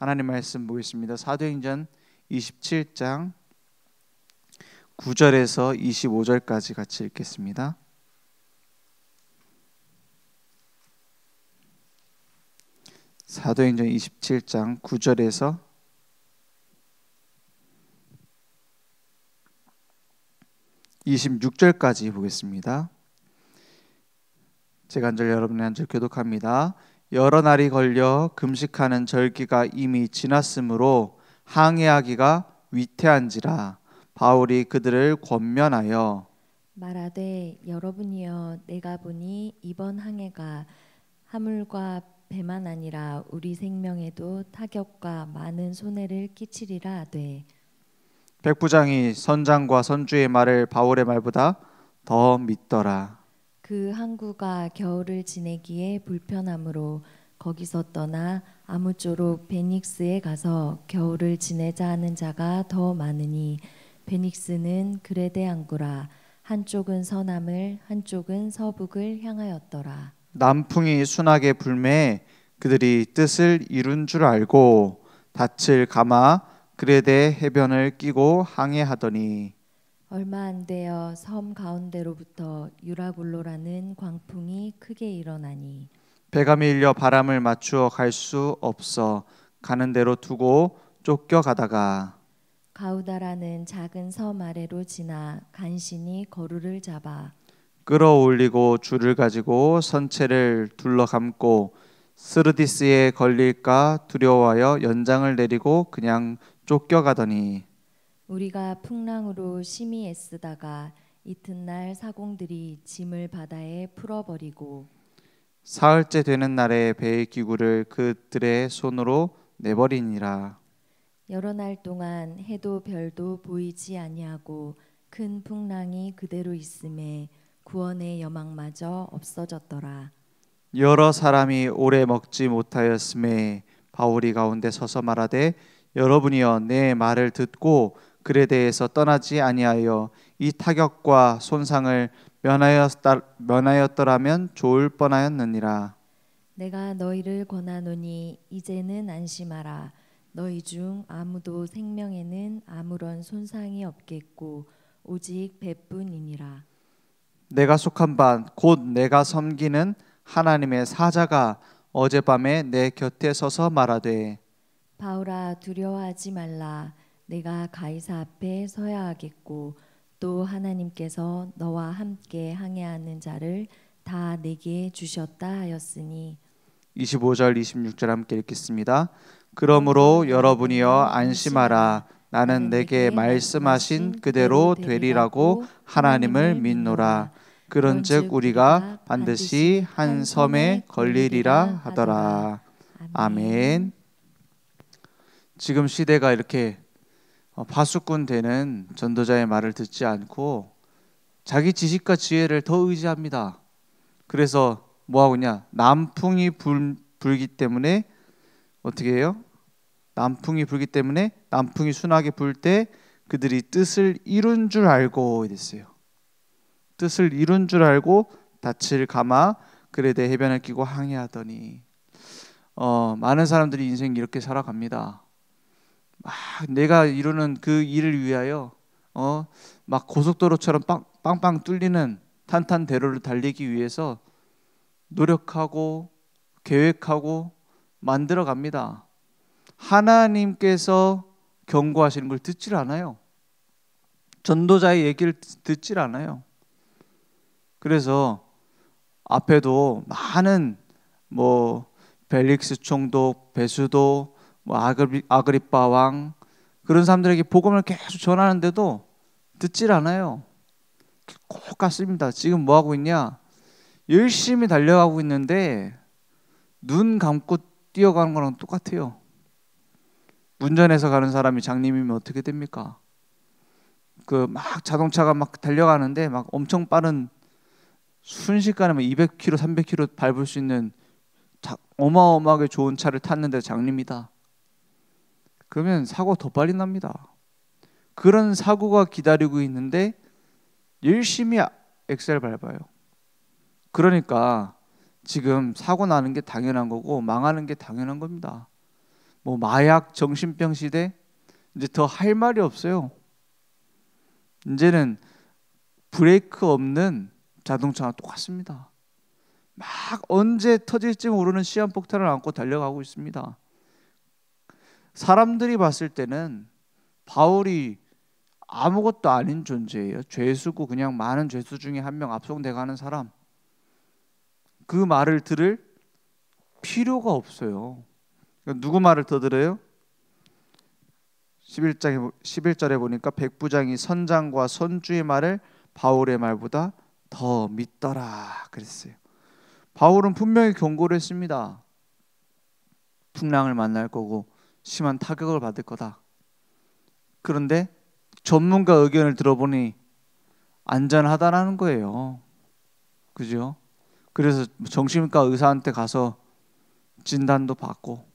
하나님 말씀 보겠습니다. 사도행전 27장 9절에서 25절까지 같이 읽겠습니다. 사도행전 27장 9절에서 26절까지 보겠습니다. 제가 한 절 여러분의 한 절 교독합니다. 여러 날이 걸려 금식하는 절기가 이미 지났으므로 항해하기가 위태한지라 바울이 그들을 권면하여 말하되 여러분이여 내가 보니 이번 항해가 하물과 배만 아니라 우리 생명에도 타격과 많은 손해를 끼치리라 하되 백부장이 선장과 선주의 말을 바울의 말보다 더 믿더라. 그 항구가 겨울을 지내기에 불편하므로 거기서 떠나 아무쪼록 베닉스에 가서 겨울을 지내자 하는 자가 더 많으니 베닉스는 그레데 항구라. 한쪽은 서남을 한쪽은 서북을 향하였더라. 남풍이 순하게 불매 그들이 뜻을 이룬 줄 알고 닻을 감아 그레데 해변을 끼고 항해하더니 얼마 안 되어 섬 가운데로부터 유라굴로라는 광풍이 크게 일어나니 배가 밀려 바람을 맞추어 갈 수 없어 가는 대로 두고 쫓겨가다가 가우다라는 작은 섬 아래로 지나 간신히 거루를 잡아 끌어올리고 줄을 가지고 선체를 둘러감고 스르디스에 걸릴까 두려워하여 연장을 내리고 그냥 쫓겨가더니 우리가 풍랑으로 심히 애쓰다가 이튿날 사공들이 짐을 바다에 풀어버리고 사흘째 되는 날에 배의 기구를 그들의 손으로 내버리니라. 여러 날 동안 해도 별도 보이지 아니하고 큰 풍랑이 그대로 있음에 구원의 여망마저 없어졌더라. 여러 사람이 오래 먹지 못하였음에 바울이 가운데 서서 말하되 여러분이여 내 말을 듣고 그레데에서 떠나지 아니하여 이 타격과 손상을 면하였더라면 좋을 뻔하였느니라. 내가 너희를 권하노니 이제는 안심하라. 너희 중 아무도 생명에는 아무런 손상이 없겠고 오직 배뿐이니라. 내가 속한 바 곧 내가 섬기는 하나님의 사자가 어젯밤에 내 곁에 서서 말하되 바울아 두려워하지 말라. 내가 가이사 앞에 서야 하겠고 또 하나님께서 너와 함께 항해하는 자를 다 내게 주셨다 하였으니 25절 26절 함께 읽겠습니다. 그러므로 여러분이여 안심하라. 나는 내게 말씀하신 그대로 되리라고 하나님을 믿노라. 그런즉 우리가 반드시 한 섬에 걸리리라 하더라. 아멘. 지금 시대가 이렇게 파수꾼 되는 전도자의 말을 듣지 않고 자기 지식과 지혜를 더 의지합니다. 그래서 뭐 하고냐? 남풍이 불기 때문에 어떻게 해요? 남풍이 불기 때문에 남풍이 순하게 불 때 그들이 뜻을 이룬 줄 알고 이랬어요. 뜻을 이룬 줄 알고 닻을 감아 그레데 해변을 끼고 항해하더니 많은 사람들이 인생 이렇게 살아갑니다. 막 내가 이루는 그 일을 위하여 막 고속도로처럼 빵빵 뚫리는 탄탄대로를 달리기 위해서 노력하고 계획하고 만들어 갑니다. 하나님께서 경고하시는 걸 듣질 않아요. 전도자의 얘기를 듣질 않아요. 그래서 앞에도 많은 벨릭스 총독, 베수도, 아그리빠 왕 그런 사람들에게 복음을 계속 전하는데도 듣질 않아요. 꼭 같습니다. 지금 뭐 하고 있냐? 열심히 달려가고 있는데 눈 감고 뛰어가는 거랑 똑같아요. 운전해서 가는 사람이 장님이면 어떻게 됩니까? 그 막 자동차가 막 달려가는데 막 엄청 빠른 순식간에 200km, 300km 밟을 수 있는 어마어마하게 좋은 차를 탔는데 장님이다. 그러면 사고 더 빨리 납니다. 그런 사고가 기다리고 있는데 열심히 엑셀 밟아요. 그러니까 지금 사고 나는 게 당연한 거고 망하는 게 당연한 겁니다. 뭐 마약 정신병 시대, 이제 더 할 말이 없어요. 이제는 브레이크 없는 자동차와 똑같습니다. 막 언제 터질지 모르는 시한폭탄을 안고 달려가고 있습니다. 사람들이 봤을 때는 바울이 아무것도 아닌 존재예요. 죄수고 그냥 많은 죄수 중에 한 명 압송돼 가는 사람. 그 말을 들을 필요가 없어요. 누구 말을 더 들어요? 11절에 보니까 백부장이 선장과 선주의 말을 바울의 말보다 더 믿더라 그랬어요. 바울은 분명히 경고를 했습니다. 풍랑을 만날 거고 심한 타격을 받을 거다. 그런데 전문가 의견을 들어보니 안전하다라는 거예요. 그죠? 그래서 정신과 의사한테 가서 진단도 받고,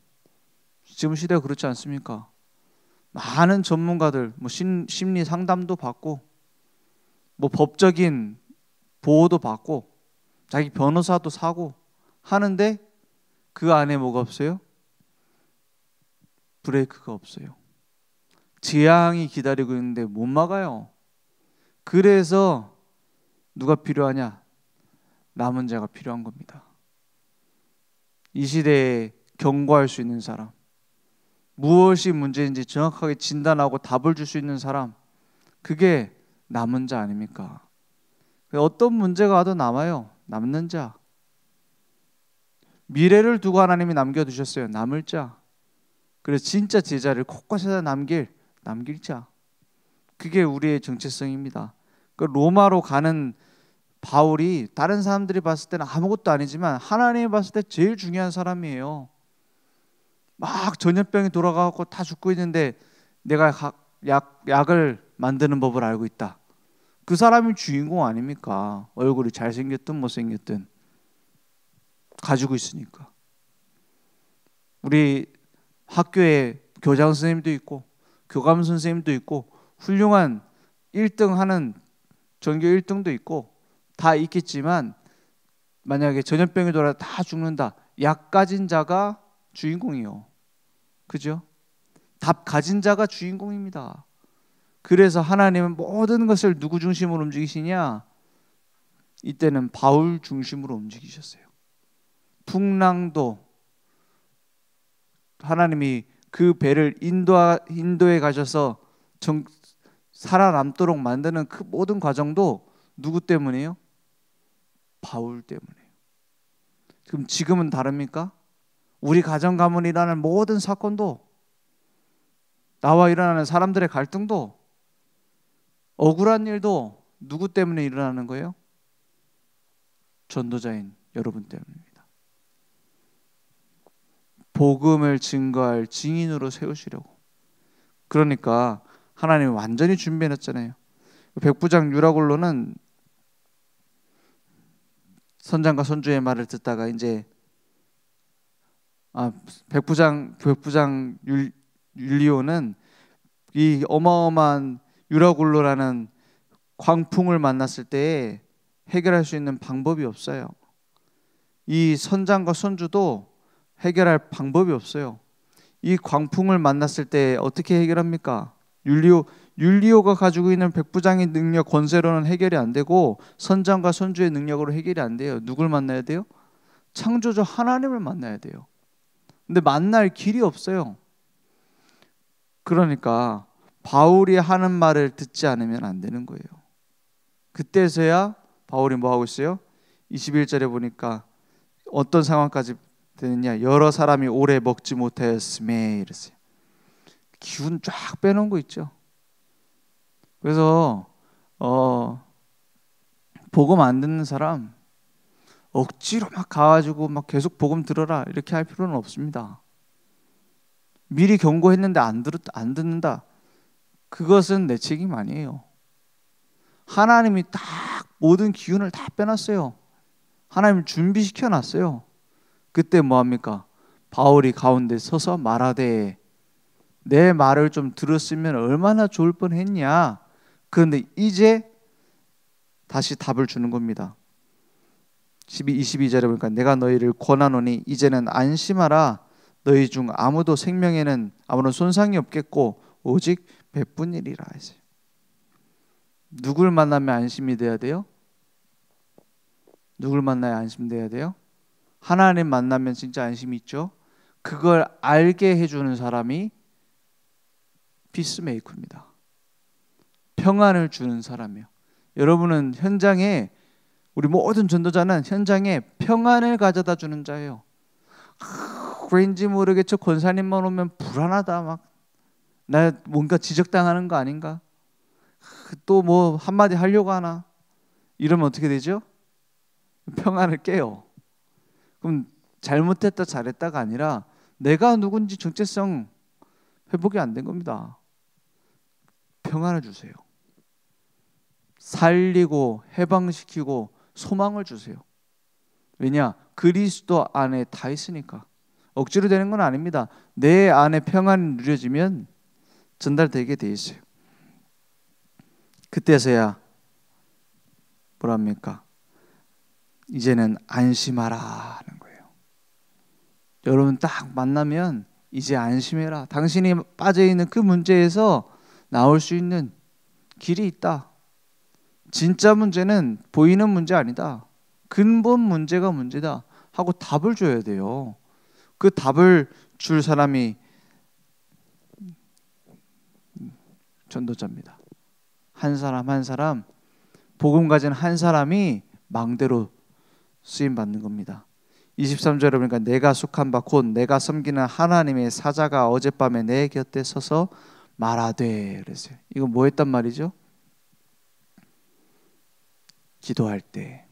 지금 시대가 그렇지 않습니까? 많은 전문가들 뭐 심리 상담도 받고, 뭐 법적인 보호도 받고, 자기 변호사도 사고 하는데 그 안에 뭐가 없어요? 브레이크가 없어요. 재앙이 기다리고 있는데 못 막아요. 그래서 누가 필요하냐? 남은 자가 필요한 겁니다. 이 시대에 경고할 수 있는 사람, 무엇이 문제인지 정확하게 진단하고 답을 줄 수 있는 사람, 그게 남은 자 아닙니까? 어떤 문제가 와도 남아요. 남는 자. 미래를 두고 하나님이 남겨두셨어요. 남을 자. 그래서 진짜 제자를 곳곳에다 남길 자. 그게 우리의 정체성입니다. 그 로마로 가는 바울이 다른 사람들이 봤을 때는 아무것도 아니지만 하나님이 봤을 때 제일 중요한 사람이에요. 막 전염병이 돌아가고 다 죽고 있는데 내가 약을 만드는 법을 알고 있다. 그 사람이 주인공 아닙니까? 얼굴이 잘생겼든 못생겼든 가지고 있으니까. 우리 학교에 교장 선생님도 있고 교감 선생님도 있고 훌륭한 1등 하는 전교 1등도 있고 다 있겠지만, 만약에 전염병이 돌아 다 죽는다. 약 가진 자가 주인공이요. 그죠? 답 가진 자가 주인공입니다. 그래서 하나님은 모든 것을 누구 중심으로 움직이시냐? 이때는 바울 중심으로 움직이셨어요. 풍랑도 하나님이 그 배를 인도에 가셔서 살아남도록 만드는 그 모든 과정도 누구 때문이에요? 바울 때문이에요. 그럼 지금은 다릅니까? 우리 가정 가문에 일어나는 모든 사건도, 나와 일어나는 사람들의 갈등도, 억울한 일도 누구 때문에 일어나는 거예요? 전도자인 여러분 때문입니다. 복음을 증거할 증인으로 세우시려고. 그러니까 하나님이 완전히 준비해놨잖아요. 백부장 유라굴로는 선장과 선주의 말을 듣다가 이제 백부장 율리오는 이 어마어마한 유라굴로라는 광풍을 만났을 때 해결할 수 있는 방법이 없어요. 이 선장과 선주도 해결할 방법이 없어요. 이 광풍을 만났을 때 어떻게 해결합니까? 율리오가 가지고 있는 백부장의 능력, 권세로는 해결이 안 되고 선장과 선주의 능력으로 해결이 안 돼요. 누굴 만나야 돼요? 창조주 하나님을 만나야 돼요. 근데 만날 길이 없어요. 그러니까 바울이 하는 말을 듣지 않으면 안 되는 거예요. 그때서야 바울이 뭐 하고 있어요? 21절에 보니까 어떤 상황까지 되느냐? 여러 사람이 오래 먹지 못하였음에 이랬어요. 기운 쫙 빼놓은 거 있죠. 그래서 복음 안 듣는 사람 억지로 막 가가지고 막 계속 복음 들어라 이렇게 할 필요는 없습니다. 미리 경고했는데 안 듣는다. 그것은 내 책임 아니에요. 하나님이 딱 모든 기운을 다 빼놨어요. 하나님 준비시켜 놨어요. 그때 뭐합니까? 바울이 가운데 서서 말하되 내 말을 좀 들었으면 얼마나 좋을 뻔했냐. 그런데 이제 다시 답을 주는 겁니다. 22절에 보니까 내가 너희를 권하노니 이제는 안심하라. 너희 중 아무도 생명에는 아무런 손상이 없겠고 오직 배뿐이리라 했어요. 누굴 만나면 안심이 돼야 돼요? 누굴 만나야 안심돼야 돼요? 하나님 만나면 진짜 안심이 있죠. 그걸 알게 해주는 사람이 피스메이커입니다. 평안을 주는 사람이에요. 여러분은 현장에, 우리 모든 전도자는 현장에 평안을 가져다 주는 자예요. 왠지 모르겠죠. 권사님만 오면 불안하다, 막 나 뭔가 지적당하는 거 아닌가, 또 뭐 한마디 하려고 하나, 이러면 어떻게 되죠? 평안을 깨요. 그럼 잘못했다 잘했다가 아니라 내가 누군지 정체성 회복이 안 된 겁니다. 평안을 주세요. 살리고 해방시키고 소망을 주세요. 왜냐? 그리스도 안에 다 있으니까. 억지로 되는 건 아닙니다. 내 안에 평안이 누려지면 전달되게 돼 있어요. 그때서야 뭐랍니까? 이제는 안심하라 하는 거예요. 여러분 딱 만나면 이제 안심해라. 당신이 빠져있는 그 문제에서 나올 수 있는 길이 있다. 진짜 문제는 보이는 문제 아니다. 근본 문제가 문제다 하고 답을 줘야 돼요. 그 답을 줄 사람이 전도자입니다. 한 사람 한 사람, 복음 가진 한 사람이 망대로 쓰임 받는 겁니다. 23절에 보니까 내가 속한 바 곧 내가 섬기는 하나님의 사자가 어젯밤에 내 곁에 서서 말하되 그랬어요. 이거 뭐 했단 말이죠? 기도할 때.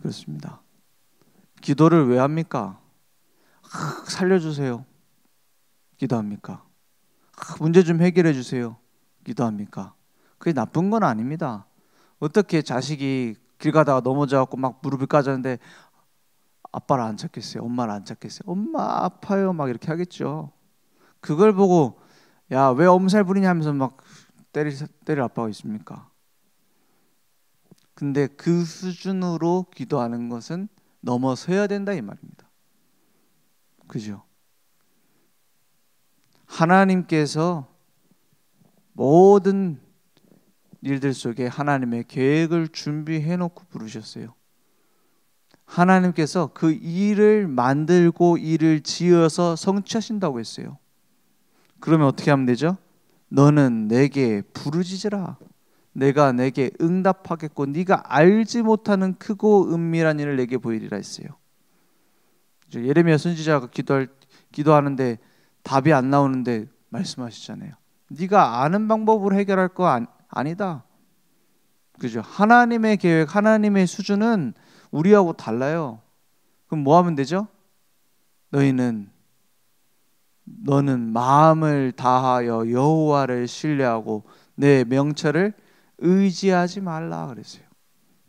그렇습니다. 기도를 왜 합니까? 살려주세요. 기도합니까? 문제 좀 해결해 주세요. 기도합니까? 그게 나쁜 건 아닙니다. 어떻게 자식이 길 가다가 넘어져갖고 막 무릎이 까졌는데 아빠를 안 찾겠어요? 엄마를 안 찾겠어요? 엄마 아파요 막 이렇게 하겠죠. 그걸 보고 야 왜 엄살 부리냐 하면서 막 때릴 아빠가 있습니까? 근데 그 수준으로 기도하는 것은 넘어서야 된다 이 말입니다. 그죠? 하나님께서 모든 일들 속에 하나님의 계획을 준비해 놓고 부르셨어요. 하나님께서 그 일을 만들고 일을 지어서 성취하신다고 했어요. 그러면 어떻게 하면 되죠? 너는 내게 부르짖으라. 내가 내게 응답하겠고 네가 알지 못하는 크고 은밀한 일을 내게 보이리라 했어요. 예레미야 선지자가 기도하는데 답이 안 나오는데 말씀하시잖아요. 네가 아는 방법으로 해결할 거 아니다. 그죠? 하나님의 계획, 하나님의 수준은 우리하고 달라요. 그럼 뭐 하면 되죠? 너는 마음을 다하여 여호와를 신뢰하고 내 명철을 의지하지 말라 그랬어요.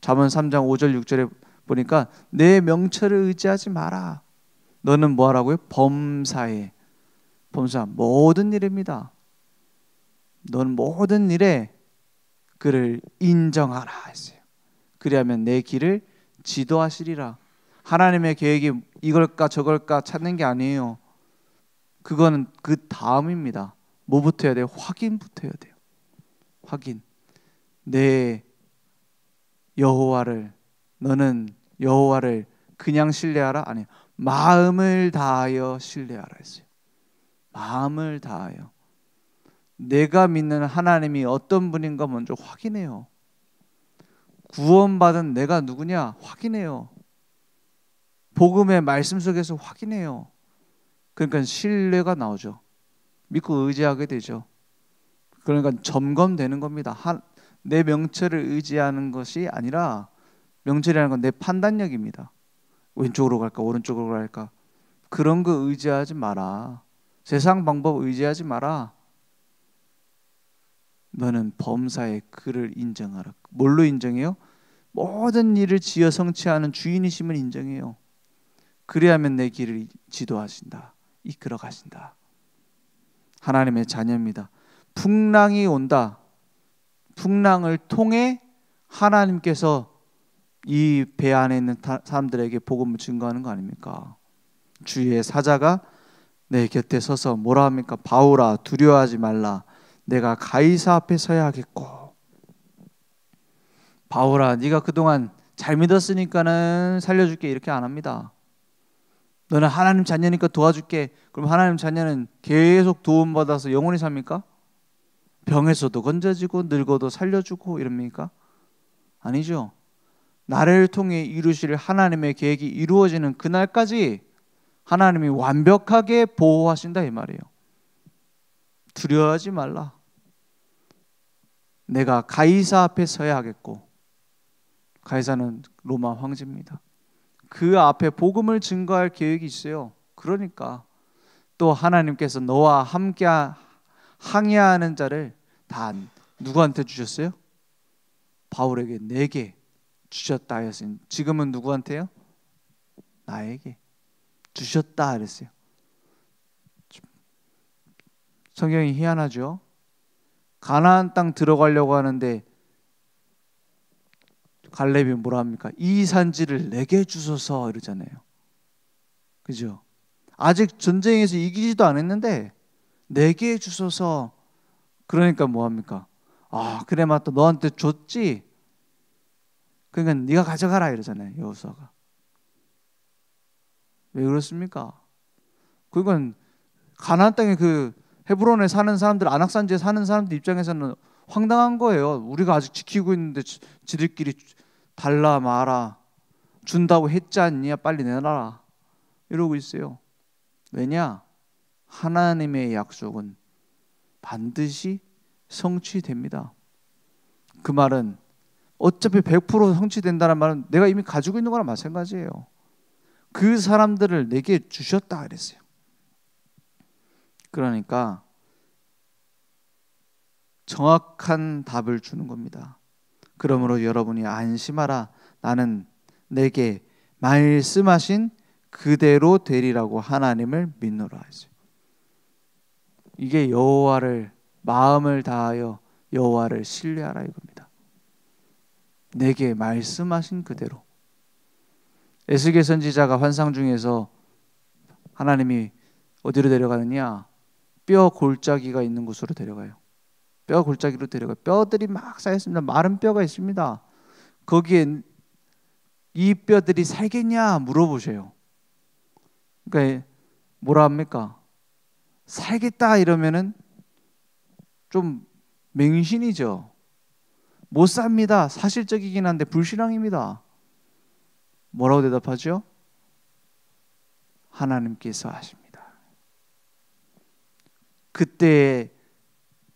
잠언 3장 5절 6절에 보니까 내 명철을 의지하지 마라. 너는 뭐 하라고요? 범사 모든 일입니다. 너는 모든 일에 그를 인정하라 했어요. 그리하면 내 길을 지도하시리라. 하나님의 계획이 이걸까 저걸까 찾는 게 아니에요. 그거는 그 다음입니다. 뭐부터 해야 돼요? 확인부터 해야 돼요. 확인. 내 여호와를, 너는 여호와를 그냥 신뢰하라? 아니, 마음을 다하여 신뢰하라 했어요. 마음을 다하여. 내가 믿는 하나님이 어떤 분인가 먼저 확인해요. 구원받은 내가 누구냐 확인해요. 복음의 말씀 속에서 확인해요. 그러니까 신뢰가 나오죠. 믿고 의지하게 되죠. 그러니까 점검되는 겁니다. 내 명철을 의지하는 것이 아니라, 명철이라는 건 내 판단력입니다. 왼쪽으로 갈까 오른쪽으로 갈까, 그런 거 의지하지 마라. 세상 방법 의지하지 마라. 너는 범사의 그를 인정하라. 뭘로 인정해요? 모든 일을 지어 성취하는 주인이심을 인정해요. 그래야만 내 길을 지도하신다, 이끌어 가신다. 하나님의 자녀입니다. 풍랑이 온다. 풍랑을 통해 하나님께서 이 배 안에 있는 사람들에게 복음을 증거하는 거 아닙니까? 주의 사자가 내 곁에 서서 뭐라 합니까? 바울아, 두려워하지 말라. 내가 가이사 앞에 서야 하겠고. 바울아, 네가 그동안 잘 믿었으니까는 살려줄게, 이렇게 안 합니다. 너는 하나님 자녀니까 도와줄게. 그럼 하나님 자녀는 계속 도움받아서 영원히 삽니까? 병에서도 건져지고 늙어도 살려주고 이럽니까? 아니죠. 나를 통해 이루실 하나님의 계획이 이루어지는 그날까지 하나님이 완벽하게 보호하신다, 이 말이에요. 두려워하지 말라. 내가 가이사 앞에 서야 하겠고. 가이사는 로마 황제입니다. 그 앞에 복음을 증거할 계획이 있어요. 그러니까 또 하나님께서 너와 함께 항해하는 자를 다 누구한테 주셨어요? 바울에게, 내게 주셨다 하였으니 지금은 누구한테요? 나에게 주셨다 그랬어요. 성경이 희한하죠. 가나안 땅 들어가려고 하는데 갈렙이 뭐라 합니까? 이 산지를 내게 주소서 이러잖아요. 그죠? 아직 전쟁에서 이기지도 않았는데 내게 주소서. 그러니까 뭐 합니까? 아, 그래 맞다, 너한테 줬지. 그러니까 네가 가져가라 이러잖아요, 여호수아가. 왜 그렇습니까? 그건 가나안 땅에 그 헤브론에 사는 사람들, 안악산지에 사는 사람들 입장에서는 황당한 거예요. 우리가 아직 지키고 있는데 지들끼리 달라 마라, 준다고 했지 않냐, 빨리 내놔라 이러고 있어요. 왜냐? 하나님의 약속은 반드시 성취됩니다. 그 말은 어차피 100% 성취된다는 말은 내가 이미 가지고 있는 거랑 마찬가지예요. 그 사람들을 내게 주셨다 그랬어요. 그러니까 정확한 답을 주는 겁니다. 그러므로 여러분이 안심하라. 나는 내게 말씀하신 그대로 되리라고 하나님을 믿노라 했어요. 이게 여호와를 마음을 다하여 여호와를 신뢰하라 이겁니다. 내게 말씀하신 그대로. 에스겔 선지자가 환상 중에서 하나님이 어디로 데려가느냐? 뼈 골짜기가 있는 곳으로 데려가요. 뼈 골짜기로 데려가요. 뼈들이 막 쌓였습니다. 마른 뼈가 있습니다. 거기에 이 뼈들이 살겠냐 물어보세요. 그러니까 뭐라 합니까? 살겠다 이러면은 좀 맹신이죠. 못 삽니다. 사실적이긴 한데 불신앙입니다. 뭐라고 대답하죠? 하나님께서 하십니다. 그때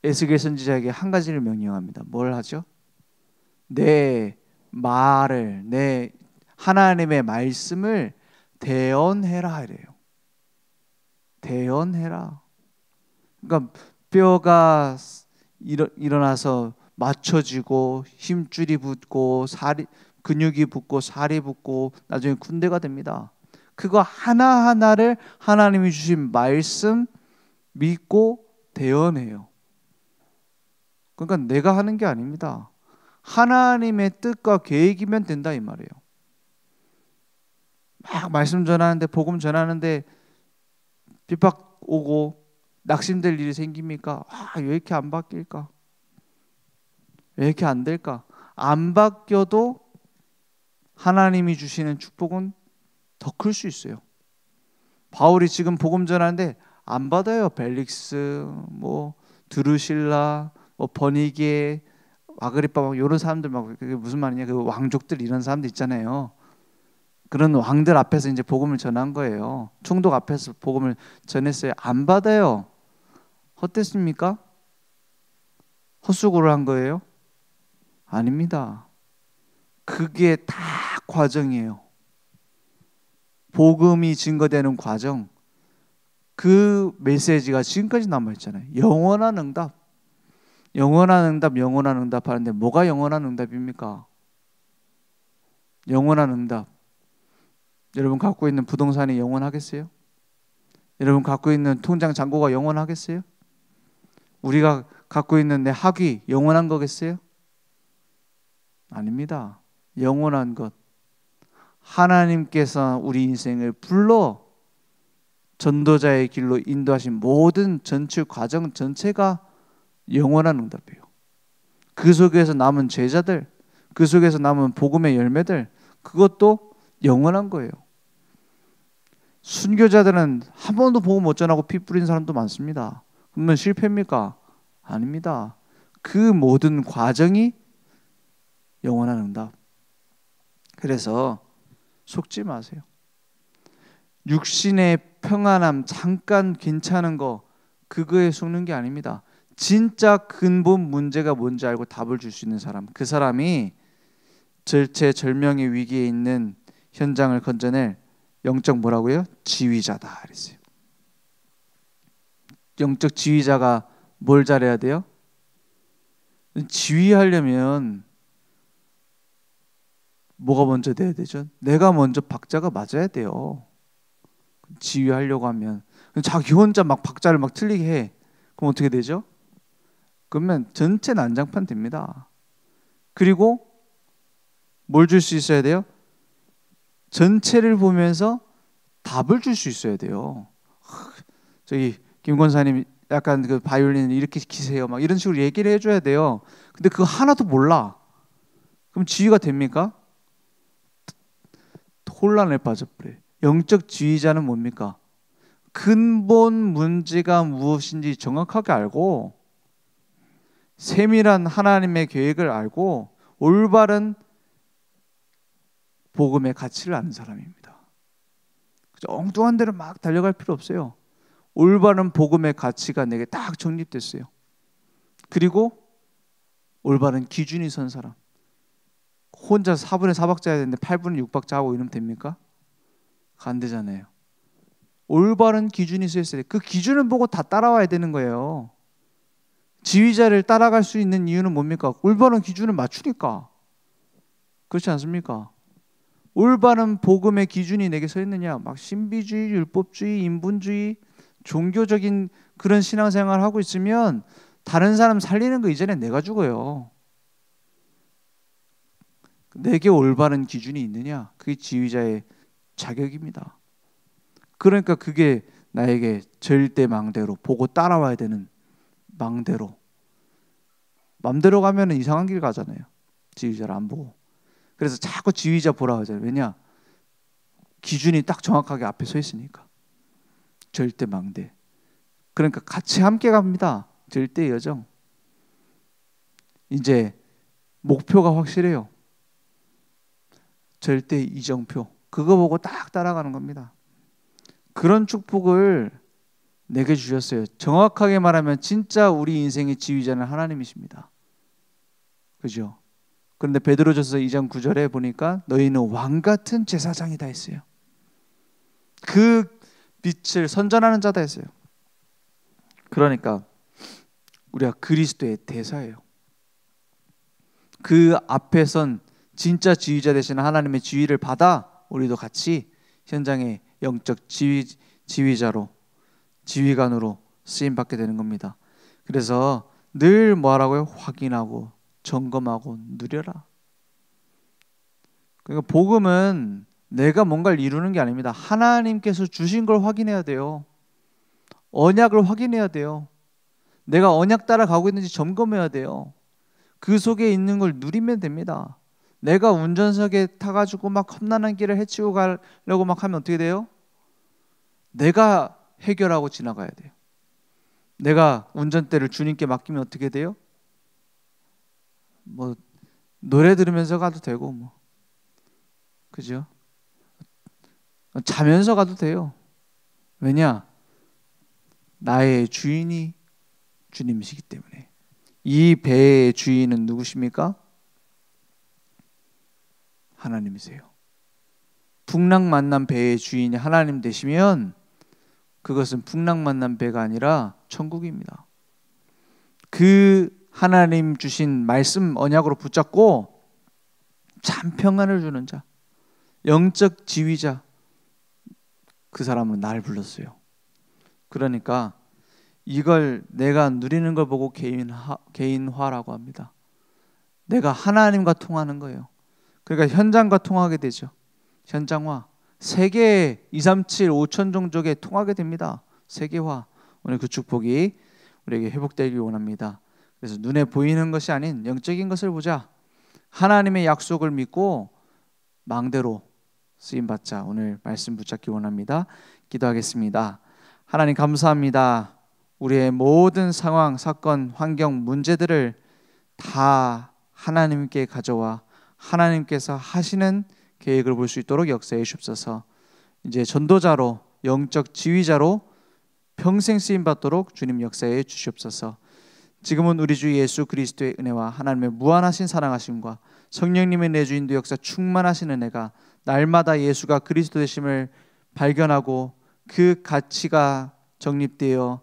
에스겔 선지자에게 한 가지를 명령합니다. 뭘 하죠? 내 말을, 내 하나님의 말씀을 대언해라 이래요. 대언해라. 그러니까 뼈가 일어나서 맞춰지고 힘줄이 붙고 근육이 붙고 살이 붙고 나중에 군대가 됩니다. 그거 하나하나를 하나님이 주신 말씀 믿고 대언해요. 그러니까 내가 하는 게 아닙니다. 하나님의 뜻과 계획이면 된다 이 말이에요. 막 말씀 전하는데, 복음 전하는데 핍박 오고 낙심될 일이 생깁니까? 왜 이렇게 안 바뀔까? 왜 이렇게 안 될까? 안 바뀌어도 하나님이 주시는 축복은 더 클 수 있어요. 바울이 지금 복음 전하는데 안 받아요. 벨릭스, 뭐 드루실라, 뭐 버니게, 아그리빠 막 이런 사람들, 막 그게 무슨 말이냐? 그 왕족들 이런 사람들 있잖아요. 그런 왕들 앞에서 이제 복음을 전한 거예요. 총독 앞에서 복음을 전했어요. 안 받아요. 헛됐습니까? 헛수고를 한 거예요? 아닙니다. 그게 다 과정이에요. 복음이 증거되는 과정. 그 메시지가 지금까지 남아있잖아요. 영원한 응답. 영원한 응답, 영원한 응답 하는데 뭐가 영원한 응답입니까? 영원한 응답. 여러분 갖고 있는 부동산이 영원하겠어요? 여러분 갖고 있는 통장 잔고가 영원하겠어요? 우리가 갖고 있는 내 학위 영원한 거겠어요? 아닙니다. 영원한 것. 하나님께서 우리 인생을 불러 전도자의 길로 인도하신 모든 전체 과정 전체가 영원한 응답이에요. 그 속에서 남은 제자들, 그 속에서 남은 복음의 열매들, 그것도 영원한 거예요. 순교자들은 한 번도 복음 못 전하고 피 뿌린 사람도 많습니다. 그러면 실패입니까? 아닙니다. 그 모든 과정이 영원한 응답. 그래서 속지 마세요. 육신의 평안함, 잠깐 괜찮은 거, 그거에 속는 게 아닙니다. 진짜 근본 문제가 뭔지 알고 답을 줄 수 있는 사람, 그 사람이 절체절명의 위기에 있는 현장을 건져낼 영적 뭐라고요? 지휘자다 그랬어요. 영적 지휘자가 뭘 잘해야 돼요? 지휘하려면 뭐가 먼저 돼야 되죠? 내가 먼저 박자가 맞아야 돼요. 지휘하려고 하면 자기 혼자 막 박자를 막 틀리게 해. 그럼 어떻게 되죠? 그러면 전체 난장판 됩니다. 그리고 뭘 줄 수 있어야 돼요? 전체를 보면서 답을 줄 수 있어야 돼요. 저기 김 권사님 약간 그 바이올린 이렇게 키세요. 막 이런 식으로 얘기를 해줘야 돼요. 근데 그거 하나도 몰라. 그럼 지휘가 됩니까? 혼란에 빠져버려요. 영적 지휘자는 뭡니까? 근본 문제가 무엇인지 정확하게 알고 세밀한 하나님의 계획을 알고 올바른 복음의 가치를 아는 사람입니다. 엉뚱한 데로 막 달려갈 필요 없어요. 올바른 복음의 가치가 내게 딱 정립됐어요. 그리고 올바른 기준이 선 사람. 혼자 4분의 4박자 해야 되는데 8분의 6박자 하고 이러면 됩니까? 안 되잖아요. 올바른 기준이 서 있어야 돼요. 그 기준을 보고 다 따라와야 되는 거예요. 지휘자를 따라갈 수 있는 이유는 뭡니까? 올바른 기준을 맞추니까. 그렇지 않습니까? 올바른 복음의 기준이 내게 서 있느냐? 막 신비주의, 율법주의, 인본주의, 종교적인 그런 신앙생활을 하고 있으면 다른 사람 살리는 거 이전에 내가 죽어요. 내게 올바른 기준이 있느냐? 그게 지휘자의 자격입니다. 그러니까 그게 나에게 절대 망대로 보고 따라와야 되는 망대로. 맘대로 가면 이상한 길 가잖아요. 지휘자를 안 보고. 그래서 자꾸 지휘자 보라 하잖아요. 왜냐? 기준이 딱 정확하게 앞에 서 있으니까. 절대 망대. 그러니까 같이 함께 갑니다. 절대 여정. 이제 목표가 확실해요. 절대 이정표. 그거 보고 딱 따라가는 겁니다. 그런 축복을 내게 주셨어요. 정확하게 말하면 진짜 우리 인생의 지휘자는 하나님이십니다. 그죠? 그런데 베드로전서 2장 9절에 보니까 너희는 왕같은 제사장이다 했어요. 그 빛을 선전하는 자다 했어요. 그러니까 우리가 그리스도의 대사예요. 그 앞에 선 진짜 지휘자 되시는 하나님의 지휘를 받아 우리도 같이 현장의 영적 지휘자로, 지휘관으로 쓰임받게 되는 겁니다. 그래서 늘 뭐하라고요? 확인하고 점검하고 누려라. 그러니까 복음은 내가 뭔가를 이루는 게 아닙니다. 하나님께서 주신 걸 확인해야 돼요. 언약을 확인해야 돼요. 내가 언약 따라 가고 있는지 점검해야 돼요. 그 속에 있는 걸 누리면 됩니다. 내가 운전석에 타가지고 막 험난한 길을 헤치고 가려고 막 하면 어떻게 돼요? 내가 해결하고 지나가야 돼요. 내가 운전대를 주님께 맡기면 어떻게 돼요? 뭐 노래 들으면서 가도 되고 뭐 그죠? 자면서 가도 돼요. 왜냐? 나의 주인이 주님이시기 때문에. 이 배의 주인은 누구십니까? 하나님이세요. 풍랑만난 배의 주인이 하나님 되시면 그것은 풍랑만난 배가 아니라 천국입니다. 그 하나님 주신 말씀 언약으로 붙잡고 참 평안을 주는 자, 영적 지휘자, 그 사람은 날 불렀어요. 그러니까 이걸 내가 누리는 걸 보고 개인화라고 합니다. 내가 하나님과 통하는 거예요. 그러니까 현장과 통하게 되죠. 현장화. 세계 237 5천 종족에 통하게 됩니다. 세계화. 오늘 그 축복이 우리에게 회복되길 원합니다. 그래서 눈에 보이는 것이 아닌 영적인 것을 보자. 하나님의 약속을 믿고 망대로 쓰임받자. 오늘 말씀 붙잡기 원합니다. 기도하겠습니다. 하나님 감사합니다. 우리의 모든 상황, 사건, 환경, 문제들을 다 하나님께 가져와 하나님께서 하시는 계획을 볼 수 있도록 역사해 주옵소서. 이제 전도자로, 영적 지휘자로 평생 쓰임받도록 주님 역사해 주시옵소서. 지금은 우리 주 예수 그리스도의 은혜와 하나님의 무한하신 사랑하심과 성령님의 내주인도 역사 충만하신 은혜가 날마다 예수가 그리스도 되심을 발견하고 그 가치가 정립되어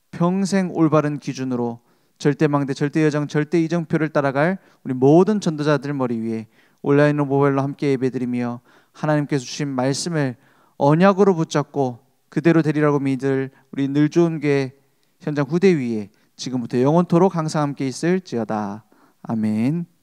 평생 올바른 기준으로 절대망대, 절대여정, 절대이정표를 따라갈 우리 모든 전도자들 머리 위에 온라인으로 모바일로 함께 예배드리며 하나님께서 주신 말씀을 언약으로 붙잡고 그대로 되리라고 믿을 우리 늘 좋은 교회 현장 후대 위에 지금부터 영원토록 항상 함께 있을지어다. 아멘.